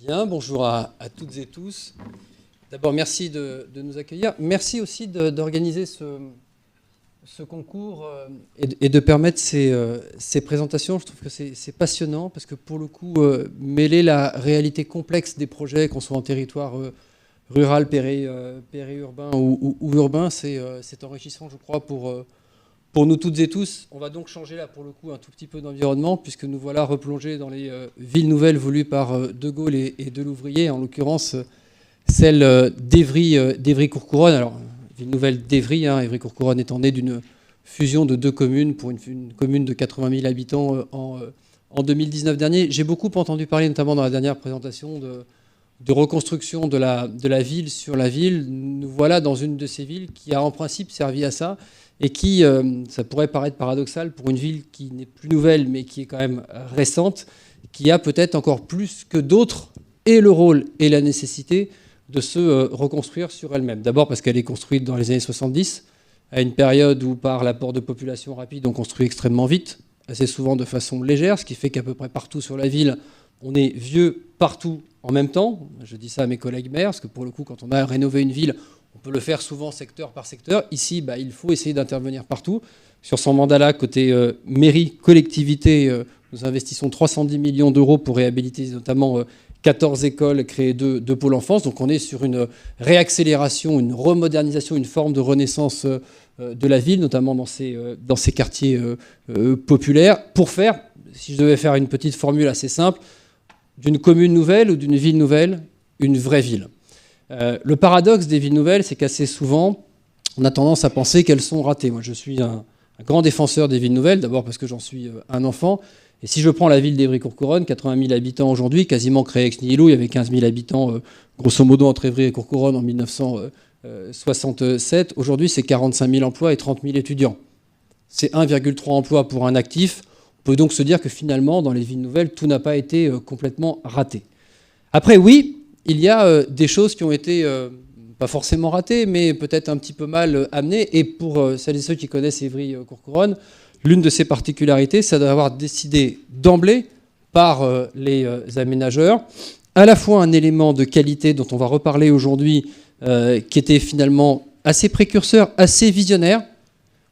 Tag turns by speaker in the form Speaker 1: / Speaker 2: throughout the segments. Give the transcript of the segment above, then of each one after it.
Speaker 1: Bien, bonjour à toutes et tous. D'abord, merci de nous accueillir. Merci aussi d'organiser ce concours et de permettre ces présentations. Je trouve que c'est passionnant parce que pour le coup, mêler la réalité complexe des projets, qu'on soit en territoire rural, périurbain ou urbain, c'est enrichissant, je crois, pour nous toutes et tous. On va donc changer là pour le coup un tout petit peu d'environnement puisque nous voilà replongés dans les villes nouvelles voulues par De Gaulle et Delouvrier, en l'occurrence celle d'Évry-Courcouronnes. Alors, ville nouvelle d'Évry, Évry-Courcouronnes étant née d'une fusion de deux communes pour une commune de 80 000 habitants en 2019 dernier. J'ai beaucoup entendu parler, notamment dans la dernière présentation, de reconstruction de la ville sur la ville. Nous voilà dans une de ces villes qui a en principe servi à ça et qui, ça pourrait paraître paradoxal pour une ville qui n'est plus nouvelle mais qui est quand même récente, qui a peut-être encore plus que d'autres et le rôle et la nécessité de se reconstruire sur elle-même. D'abord parce qu'elle est construite dans les années 70, à une période où par l'apport de population rapide, on construit extrêmement vite, assez souvent de façon légère, ce qui fait qu'à peu près partout sur la ville, on est vieux partout en même temps. Je dis ça à mes collègues maires, parce que pour le coup, quand on a rénové une ville, on peut le faire souvent secteur par secteur. Ici, il faut essayer d'intervenir partout. Sur son mandat-là, côté mairie, collectivité, nous investissons 310 millions d'euros pour réhabiliter notamment 14 écoles, créer deux pôles enfance. Donc on est sur une réaccélération, une remodernisation, une forme de renaissance de la ville, notamment dans ces quartiers populaires, pour faire, si je devais faire une petite formule assez simple, d'une commune nouvelle ou d'une ville nouvelle, une vraie ville. Le paradoxe des villes nouvelles, c'est qu'assez souvent, on a tendance à penser qu'elles sont ratées. Moi, je suis un grand défenseur des villes nouvelles, d'abord parce que j'en suis un enfant. Et si je prends la ville d'Évry-Courcouronnes, 80 000 habitants aujourd'hui, quasiment créée ex nihilo, il y avait 15 000 habitants, grosso modo, entre Évry et Courcouronnes en 1967. Aujourd'hui, c'est 45 000 emplois et 30 000 étudiants. C'est 1,3 emploi pour un actif. On peut donc se dire que finalement, dans les villes nouvelles, tout n'a pas été complètement raté. Après, oui, il y a des choses qui ont été pas forcément ratées, mais peut-être un petit peu mal amenées. Et pour celles et ceux qui connaissent Évry-Courcouronnes, l'une de ses particularités, c'est d'avoir décidé d'emblée par les aménageurs, à la fois un élément de qualité dont on va reparler aujourd'hui, qui était finalement assez précurseur, assez visionnaire.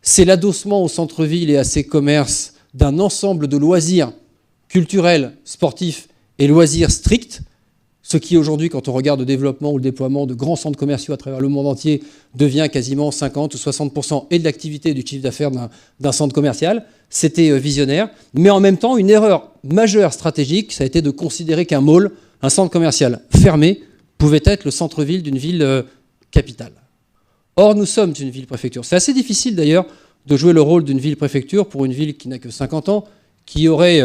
Speaker 1: C'est l'adossement au centre-ville et à ses commerces d'un ensemble de loisirs culturels, sportifs et loisirs stricts, ce qui aujourd'hui, quand on regarde le développement ou le déploiement de grands centres commerciaux à travers le monde entier, devient quasiment 50 ou 60% et de l'activité du chiffre d'affaires d'un centre commercial. C'était visionnaire, mais en même temps, une erreur majeure stratégique, ça a été de considérer qu'un mall, un centre commercial fermé, pouvait être le centre-ville d'une ville capitale. Or, nous sommes une ville-préfecture. C'est assez difficile d'ailleurs de jouer le rôle d'une ville-préfecture pour une ville qui n'a que 50 ans, qui aurait,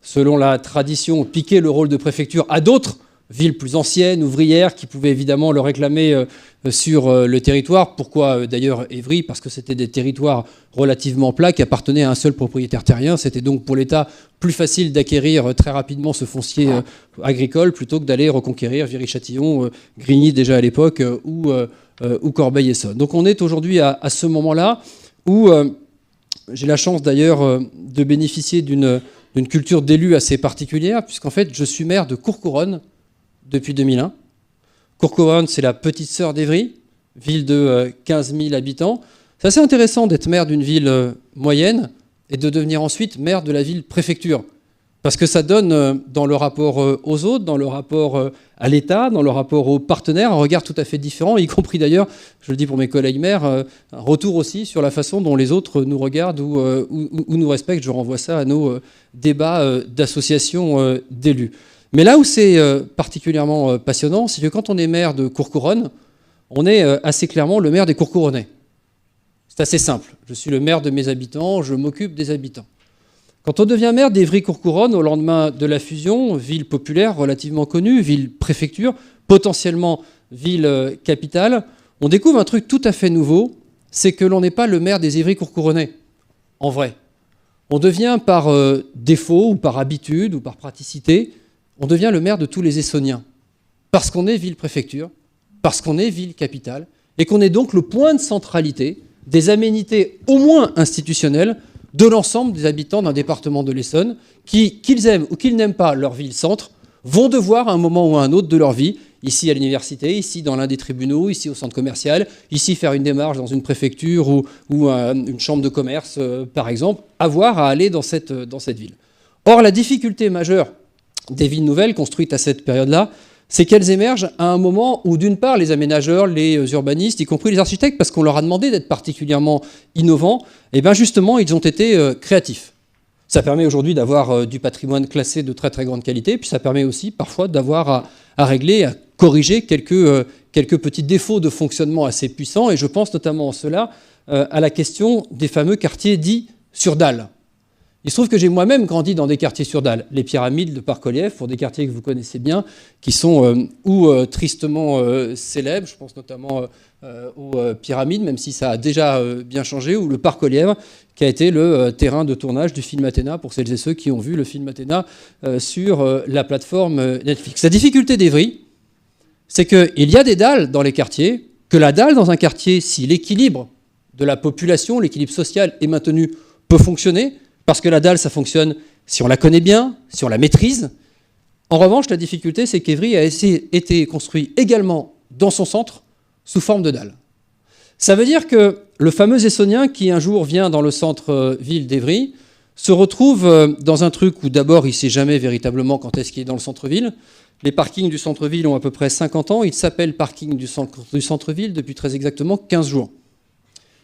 Speaker 1: selon la tradition, piqué le rôle de préfecture à d'autres villes plus anciennes, ouvrières, qui pouvaient évidemment le réclamer sur le territoire. Pourquoi d'ailleurs Évry? Parce que c'était des territoires relativement plats qui appartenaient à un seul propriétaire terrien. C'était donc pour l'État plus facile d'acquérir très rapidement ce foncier agricole plutôt que d'aller reconquérir Viry-Châtillon, Grigny déjà à l'époque, ou Corbeil-Essonnes. Donc on est aujourd'hui à ce moment-là où j'ai la chance d'ailleurs de bénéficier d'une culture d'élu assez particulière, puisqu'en fait je suis maire de Courcouronnes depuis 2001. Courcouronnes, c'est la petite sœur d'Évry, ville de 15 000 habitants. C'est assez intéressant d'être maire d'une ville moyenne et de devenir ensuite maire de la ville-préfecture. Parce que ça donne, dans le rapport aux autres, dans le rapport à l'État, dans le rapport aux partenaires, un regard tout à fait différent, y compris d'ailleurs, je le dis pour mes collègues maires, un retour aussi sur la façon dont les autres nous regardent ou nous respectent. Je renvoie ça à nos débats d'associations d'élus. Mais là où c'est particulièrement passionnant, c'est que quand on est maire de Courcouronnes, on est assez clairement le maire des Courcouronnais. C'est assez simple. Je suis le maire de mes habitants, je m'occupe des habitants. Quand on devient maire d'Évry-Courcouronnes, au lendemain de la fusion, ville populaire relativement connue, ville-préfecture, potentiellement ville capitale, on découvre un truc tout à fait nouveau, c'est que l'on n'est pas le maire des Évry-Courcouronnais, en vrai. On devient par défaut ou par habitude ou par praticité, on devient le maire de tous les Essonniens, parce qu'on est ville-préfecture, parce qu'on est ville-capitale, et qu'on est donc le point de centralité des aménités au moins institutionnelles de l'ensemble des habitants d'un département de l'Essonne, qui, qu'ils aiment ou qu'ils n'aiment pas leur ville-centre, vont devoir, à un moment ou à un autre de leur vie, ici à l'université, ici dans l'un des tribunaux, ici au centre commercial, ici faire une démarche dans une préfecture ou une chambre de commerce, par exemple, avoir à aller dans cette ville. Or, la difficulté majeure des villes nouvelles construites à cette période-là, c'est qu'elles émergent à un moment où, d'une part, les aménageurs, les urbanistes, y compris les architectes, parce qu'on leur a demandé d'être particulièrement innovants, et bien justement, ils ont été créatifs. Ça permet aujourd'hui d'avoir du patrimoine classé de très très grande qualité, puis ça permet aussi parfois d'avoir à régler, à corriger quelques petits défauts de fonctionnement assez puissants, et je pense notamment en cela à la question des fameux quartiers dits sur dalles. Il se trouve que j'ai moi-même grandi dans des quartiers sur dalles, les Pyramides de Parc-Olièvre, pour des quartiers que vous connaissez bien, qui sont tristement célèbres, je pense notamment aux Pyramides, même si ça a déjà bien changé, ou le Parc-Olièvre, qui a été le terrain de tournage du film Athéna, pour celles et ceux qui ont vu le film Athéna sur la plateforme Netflix. La difficulté d'Évry, c'est qu'il y a des dalles dans les quartiers, que la dalle dans un quartier, si l'équilibre de la population, l'équilibre social est maintenu, peut fonctionner, parce que la dalle, ça fonctionne si on la connaît bien, si on la maîtrise. En revanche, la difficulté, c'est qu'Évry a été construit également dans son centre sous forme de dalle. Ça veut dire que le fameux Essonien qui un jour vient dans le centre-ville d'Évry se retrouve dans un truc où d'abord il ne sait jamais véritablement quand est-ce qu'il est dans le centre-ville. Les parkings du centre-ville ont à peu près 50 ans. Ils s'appellent parking du centre-ville depuis très exactement 15 jours.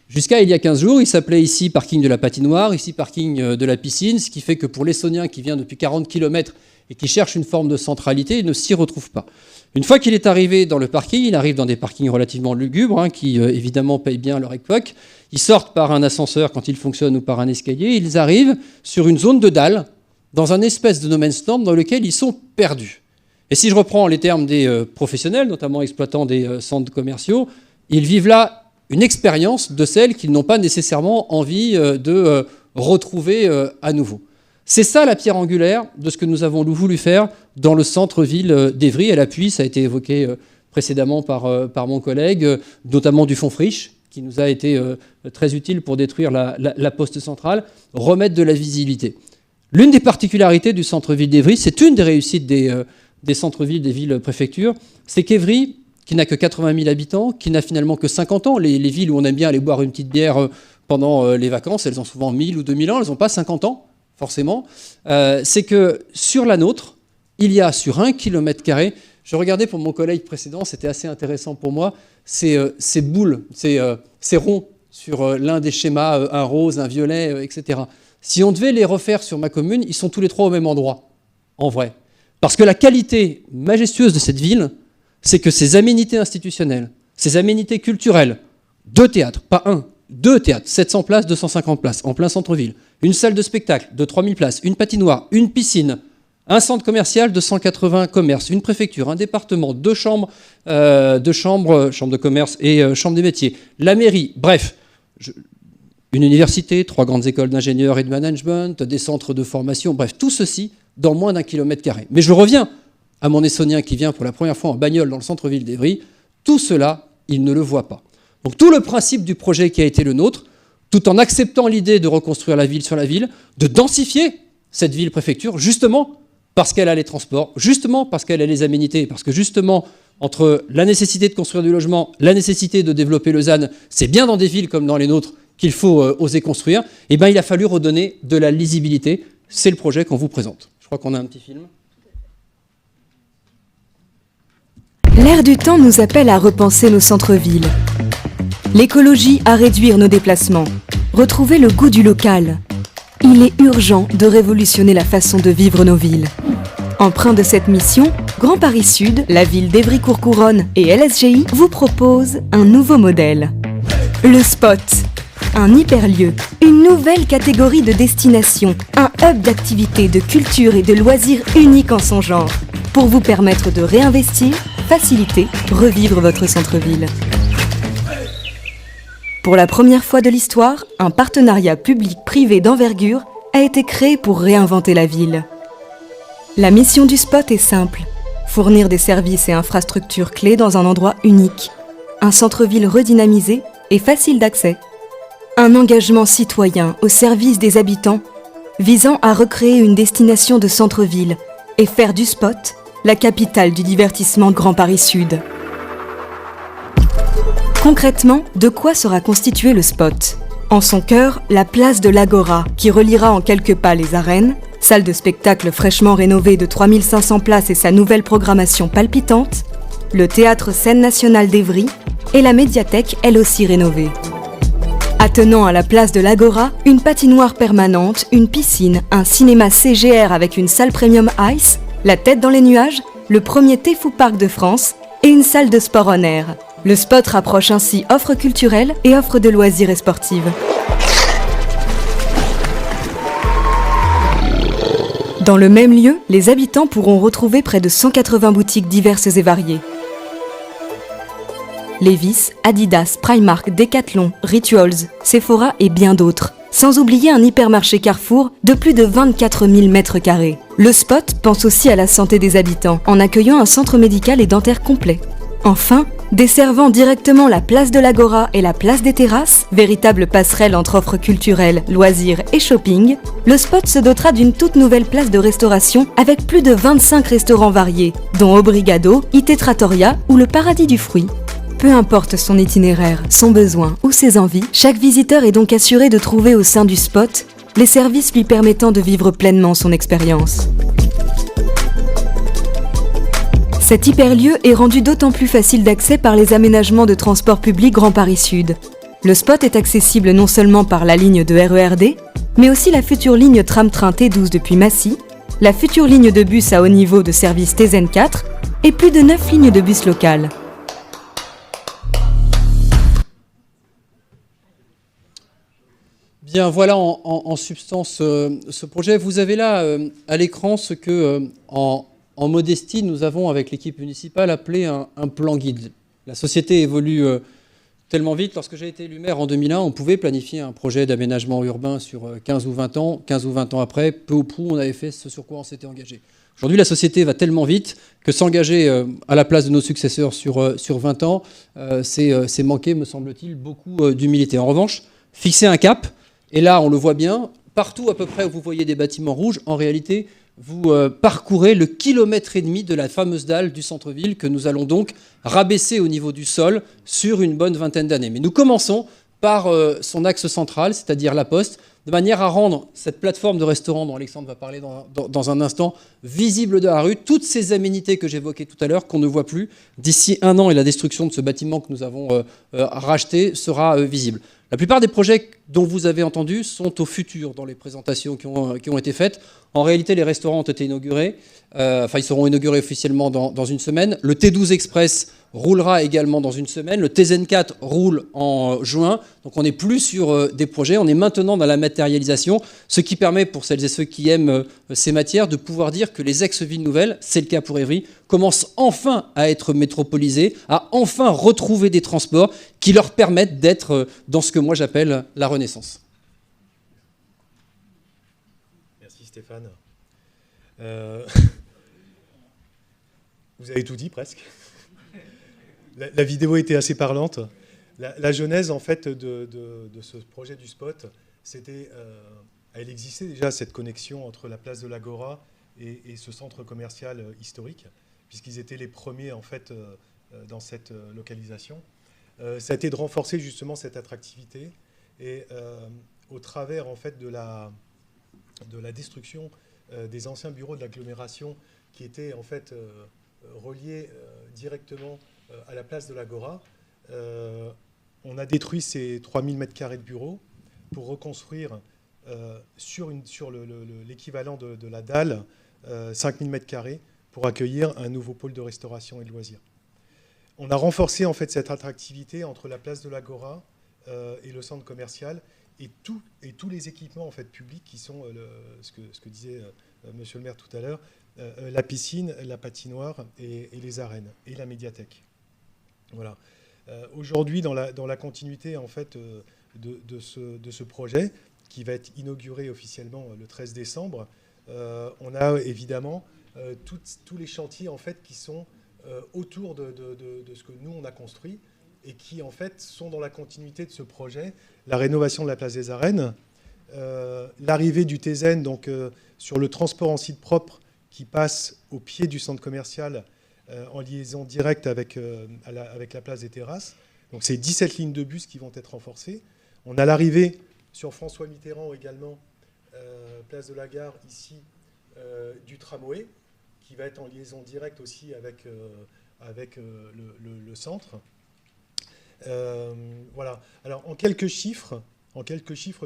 Speaker 1: Jusqu'à il y a 15 jours, il s'appelait ici parking de la patinoire, ici parking de la piscine, ce qui fait que pour l'Essonien qui vient depuis 40 km et qui cherche une forme de centralité, il ne s'y retrouve pas. Une fois qu'il est arrivé dans le parking, il arrive dans des parkings relativement lugubres, qui évidemment payent bien leur époque. Ils sortent par un ascenseur quand il fonctionne ou par un escalier. Ils arrivent sur une zone de dalle, dans un espèce de no man's land dans lequel ils sont perdus. Et si je reprends les termes des professionnels, notamment exploitants des centres commerciaux, ils vivent là une expérience de celle qu'ils n'ont pas nécessairement envie de retrouver à nouveau. C'est ça la pierre angulaire de ce que nous avons voulu faire dans le centre-ville d'Évry. Elle appuie, ça a été évoqué précédemment par mon collègue, notamment du fonds Friche, qui nous a été très utile pour détruire la poste centrale, remettre de la visibilité. L'une des particularités du centre-ville d'Évry, c'est une des réussites des centres-villes, des villes-préfectures, c'est qu'Évry, qui n'a que 80 000 habitants, qui n'a finalement que 50 ans. Les villes où on aime bien aller boire une petite bière pendant les vacances, elles ont souvent 1000 ou 2000 ans, elles n'ont pas 50 ans, forcément. C'est que sur la nôtre, il y a sur 1 km², je regardais pour mon collègue précédent, c'était assez intéressant pour moi, ces boules, ces ronds sur l'un des schémas, un rose, un violet, etc. Si on devait les refaire sur ma commune, ils sont tous les trois au même endroit, en vrai. Parce que la qualité majestueuse de cette ville, c'est que ces aménités institutionnelles, ces aménités culturelles, 2 théâtres, pas 1, 2 théâtres, 700 places, 250 places, en plein centre-ville, une salle de spectacle de 3000 places, une patinoire, une piscine, un centre commercial de 180 commerces, une préfecture, un département, 2 chambres, chambre de commerce et chambre des métiers, la mairie, bref, une université, 3 grandes écoles d'ingénieurs et de management, des centres de formation, bref, tout ceci dans moins d'1 km². Mais je reviens à mon Essonien qui vient pour la première fois en bagnole dans le centre-ville d'Évry, tout cela, il ne le voit pas. Donc tout le principe du projet qui a été le nôtre, tout en acceptant l'idée de reconstruire la ville sur la ville, de densifier cette ville-préfecture, justement parce qu'elle a les transports, justement parce qu'elle a les aménités, parce que justement, entre la nécessité de construire du logement, la nécessité de développer le ZAN, c'est bien dans des villes comme dans les nôtres qu'il faut oser construire, et bien il a fallu redonner de la lisibilité. C'est le projet qu'on vous présente. Je crois qu'on a un petit film.
Speaker 2: L'air du temps nous appelle à repenser nos centres-villes. L'écologie à réduire nos déplacements. Retrouver le goût du local. Il est urgent de révolutionner la façon de vivre nos villes. Empreint de cette mission, Grand Paris Sud, la ville d'Évry-Courcouronnes et LSGI vous proposent un nouveau modèle. Le Spot. Un hyperlieu, une nouvelle catégorie de destination, un hub d'activités, de culture et de loisirs unique en son genre, pour vous permettre de réinvestir, faciliter, revivre votre centre-ville. Pour la première fois de l'histoire, un partenariat public-privé d'envergure a été créé pour réinventer la ville. La mission du Spot est simple, fournir des services et infrastructures clés dans un endroit unique, un centre-ville redynamisé et facile d'accès. Un engagement citoyen au service des habitants, visant à recréer une destination de centre-ville et faire du Spot la capitale du divertissement Grand Paris Sud. Concrètement, de quoi sera constitué le spot ? En son cœur, la place de l'Agora, qui reliera en quelques pas les arènes, salle de spectacle fraîchement rénovée de 3500 places et sa nouvelle programmation palpitante, le théâtre Scène Nationale d'Évry et la médiathèque, elle aussi rénovée. Attenant à la place de l'Agora, une patinoire permanente, une piscine, un cinéma CGR avec une salle premium ice, la tête dans les nuages, le premier Tefou Park de France et une salle de sport on air. Le spot rapproche ainsi offres culturelles et offres de loisirs et sportives. Dans le même lieu, les habitants pourront retrouver près de 180 boutiques diverses et variées. Levi's, Adidas, Primark, Decathlon, Rituals, Sephora et bien d'autres. Sans oublier un hypermarché Carrefour de plus de 24 000 mètres carrés. Le spot pense aussi à la santé des habitants en accueillant un centre médical et dentaire complet. Enfin, desservant directement la place de l'Agora et la place des Terrasses, véritable passerelle entre offres culturelles, loisirs et shopping, le spot se dotera d'une toute nouvelle place de restauration avec plus de 25 restaurants variés, dont Obrigado, IT Trattoria ou le Paradis du Fruit. Peu importe son itinéraire, son besoin ou ses envies, chaque visiteur est donc assuré de trouver au sein du spot les services lui permettant de vivre pleinement son expérience. Cet hyperlieu est rendu d'autant plus facile d'accès par les aménagements de transport public Grand Paris Sud. Le spot est accessible non seulement par la ligne de RERD, mais aussi la future ligne tram-train T12 depuis Massy, la future ligne de bus à haut niveau de service TZN4 et plus de 9 lignes de bus locales.
Speaker 1: Bien, voilà en substance ce projet. Vous avez là à l'écran ce que, en modestie, nous avons avec l'équipe municipale appelé un plan guide. La société évolue tellement vite. Lorsque j'ai été élu maire en 2001, on pouvait planifier un projet d'aménagement urbain sur 15 ou 20 ans. 15 ou 20 ans après, peu ou prou, on avait fait ce sur quoi on s'était engagé. Aujourd'hui, la société va tellement vite que s'engager à la place de nos successeurs sur 20 ans, c'est manquer, me semble-t-il, beaucoup d'humilité. En revanche, fixer un cap, et là, on le voit bien, partout à peu près où vous voyez des bâtiments rouges, en réalité, vous parcourez le 1,5 km de la fameuse dalle du centre-ville que nous allons donc rabaisser au niveau du sol sur une bonne vingtaine d'années. Mais nous commençons par son axe central, c'est-à-dire la Poste, de manière à rendre cette plateforme de restaurant dont Alexandre va parler dans un instant, visible de la rue, toutes ces aménités que j'évoquais tout à l'heure, qu'on ne voit plus, d'ici 1 an et la destruction de ce bâtiment que nous avons racheté sera visible. La plupart des projets dont vous avez entendu sont au futur dans les présentations qui ont été faites. En réalité, les restaurants ont été inaugurés. Ils seront inaugurés officiellement dans une semaine. Le T12 Express roulera également dans une semaine. Le TZN4 roule en juin. Donc on n'est plus sur des projets, on est maintenant dans la matérialisation, ce qui permet pour celles et ceux qui aiment ces matières de pouvoir dire que les ex-villes nouvelles, c'est le cas pour Évry, commencent enfin à être métropolisées, à enfin retrouver des transports qui leur permettent d'être dans ce que moi j'appelle la renaissance.
Speaker 3: Merci Stéphane. Vous avez tout dit presque. La vidéo était assez parlante. La genèse en fait de ce projet du spot, c'était, elle existait déjà cette connexion entre la place de l'Agora et ce centre commercial historique, puisqu'ils étaient les premiers en fait dans cette localisation. Ça a été de renforcer justement cette attractivité et au travers en fait de la destruction des anciens bureaux de l'agglomération qui étaient en fait reliés directement à la place de l'Agora. On a détruit ces 3000 m² de bureaux pour reconstruire sur l'équivalent de la dalle 5000 m² pour accueillir un nouveau pôle de restauration et de loisirs. On a renforcé en fait cette attractivité entre la place de l'Agora et le centre commercial et tous les équipements en fait publics qui sont ce que disait Monsieur le maire tout à l'heure, la piscine, la patinoire et les arènes et la médiathèque. Voilà. Aujourd'hui, dans la continuité en fait de ce projet qui va être inauguré officiellement le 13 décembre, on a évidemment tous les chantiers en fait qui sont autour de ce que nous on a construit et qui en fait sont dans la continuité de ce projet, la rénovation de la place des Arènes, l'arrivée du TZN donc sur le transport en site propre qui passe au pied du centre commercial en liaison directe avec la place des Terrasses. Donc c'est 17 lignes de bus qui vont être renforcées. On a l'arrivée sur François Mitterrand également, place de la Gare, ici, du tramway, qui va être en liaison directe aussi avec le centre. Voilà. Alors en quelques chiffres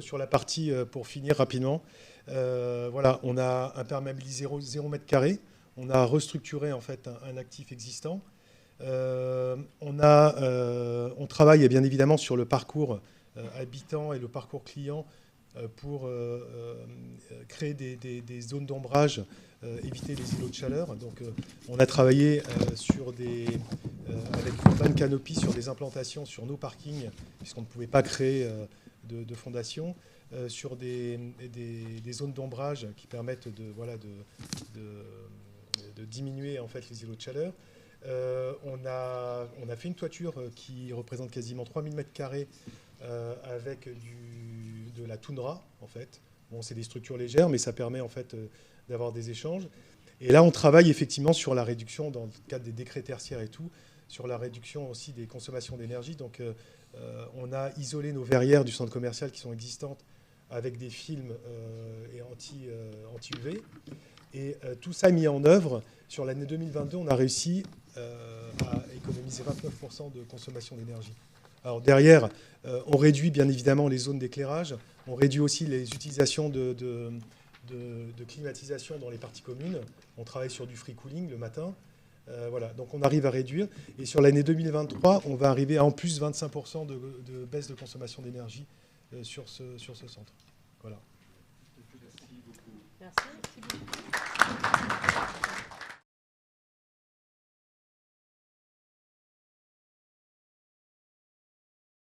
Speaker 3: sur la partie, pour finir rapidement, voilà, on a imperméabilisé 0 mètre carré, on a restructuré en fait un actif existant. On travaille bien évidemment sur le parcours habitant et le parcours client pour créer des zones d'ombrage, éviter les îlots de chaleur. Donc, on a travaillé avec Urban Canopy sur des implantations sur nos parkings, puisqu'on ne pouvait pas créer de fondation, sur des zones d'ombrage qui permettent de diminuer en fait les îlots de chaleur. On a fait une toiture qui représente quasiment 3000 m² avec de la toundra, en fait. Bon, c'est des structures légères, mais ça permet en fait d'avoir des échanges. Et là, on travaille effectivement sur la réduction, dans le cadre des décrets tertiaires et tout, sur la réduction aussi des consommations d'énergie. Donc, on a isolé nos verrières du centre commercial qui sont existantes avec des films et anti-UV. Et tout ça mis en œuvre. Sur l'année 2022, on a réussi à économiser 29% de consommation d'énergie. Alors derrière, on réduit bien évidemment les zones d'éclairage, on réduit aussi les utilisations de climatisation dans les parties communes, on travaille sur du free cooling le matin, voilà, donc on arrive à réduire. Et sur l'année 2023, on va arriver à en plus 25% de baisse de consommation d'énergie sur ce centre. Voilà.
Speaker 4: Merci beaucoup. Merci.